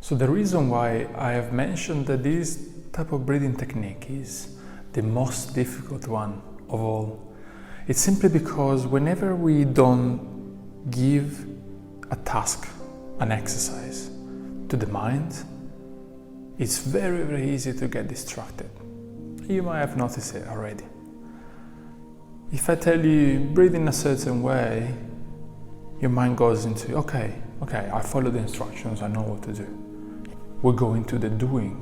So the reason why I have mentioned that this type of breathing technique is the most difficult one of all, it's simply because whenever we don't give a task, an exercise to the mind, it's very, very easy to get distracted. You might have noticed it already. If I tell you breathe in a certain way, your mind goes into, okay, I follow the instructions, I know what to do. We go into the doing,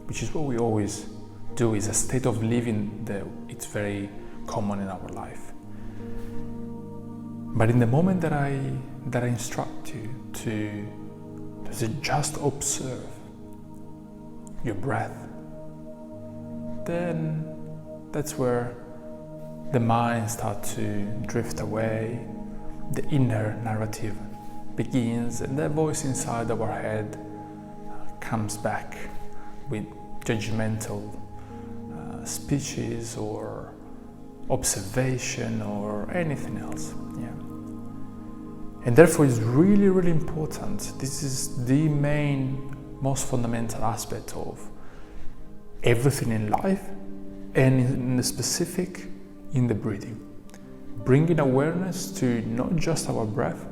which is what we always do, is a state of living that it's very common in our life. But in the moment that I instruct you to just observe your breath, then that's where the mind starts to drift away, the inner narrative begins, and that voice inside our head comes back with judgmental speeches or observation or anything else. And therefore it's really, really important. This is the main, most fundamental aspect of everything in life, and in the specific, in the breathing. Bringing awareness to not just our breath,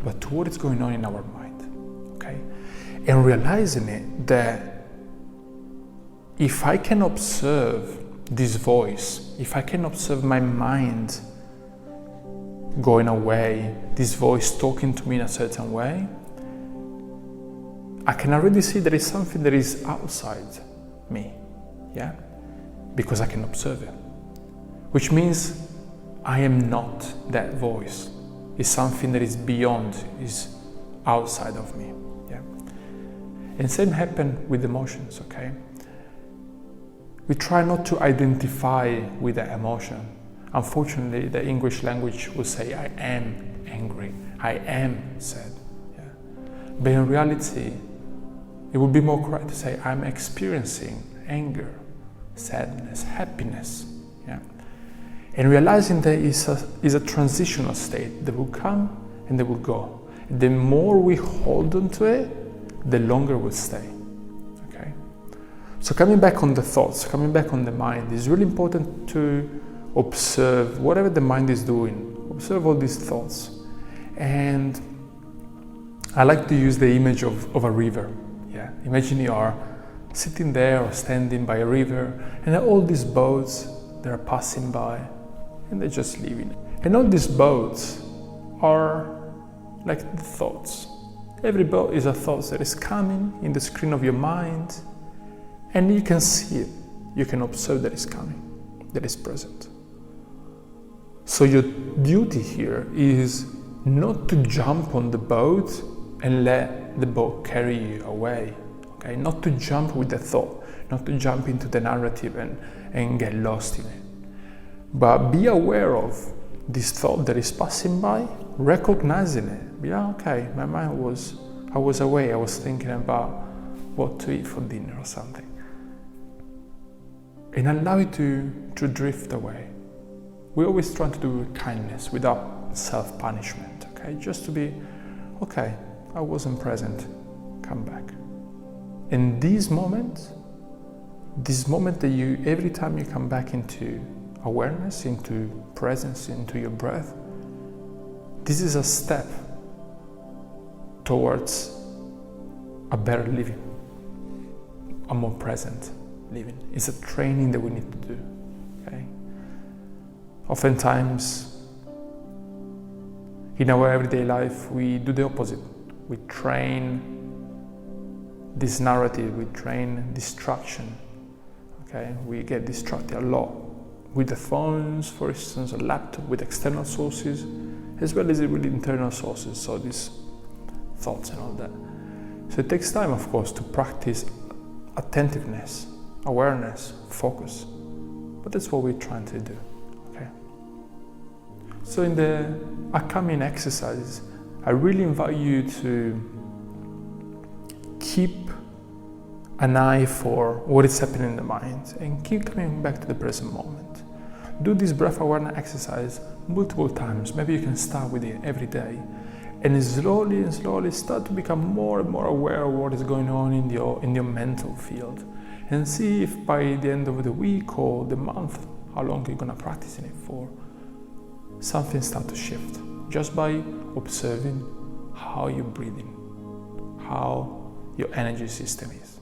but to what is going on in our mind, okay? And realizing it that if I can observe this voice, if I can observe my mind going away, this voice talking to me in a certain way, I can already see there is something that is outside me, because I can observe it, which means I am not that voice. It's something that is beyond, is outside of me. And same happen with emotions, okay? We try not to identify with the emotion. Unfortunately, the English language will say, I am angry, I am sad. But in reality, it would be more correct to say, I'm experiencing anger, sadness, happiness. And realizing that is a transitional state that will come and that will go. The more we hold on to it, the longer it will stay. Okay? So coming back on the thoughts, coming back on the mind, it's really important to observe whatever the mind is doing. Observe all these thoughts. And I like to use the image of a river. Imagine you are sitting there or standing by a river, and all these boats that are passing by, and they're just leaving. And all these boats are like the thoughts. Every boat is a thought that is coming in the screen of your mind, and you can see it. You can observe that it's coming, that it's present. So your duty here is not to jump on the boat and let the boat carry you away. Okay? Not to jump with the thought, not to jump into the narrative and get lost in it. But be aware of this thought that is passing by, recognizing it. Okay, my mind I was away, I was thinking about what to eat for dinner or something. And allow it to drift away. We always try to do kindness without self-punishment, okay? Just to be, okay, I wasn't present, come back. And this moment that you, every time you come back into awareness, into presence, into your breath, this is a step towards a better living, a more present living. It's a training that we need to do, okay? Oftentimes, in our everyday life, we do the opposite. We train this narrative, we train distraction, okay? We get distracted a lot with the phones, for instance, a laptop, with external sources, as well as with internal sources, so these thoughts and all that. So it takes time, of course, to practice attentiveness, awareness, focus. But that's what we're trying to do, okay? So in the upcoming exercises, I really invite you to keep an eye for what is happening in the mind and keep coming back to the present moment. Do this breath awareness exercise multiple times. Maybe you can start with it every day and slowly start to become more and more aware of what is going on in your mental field, and see if by the end of the week or the month, how long you're gonna practice in it for, something start to shift just by observing how you're breathing, how your energy system is.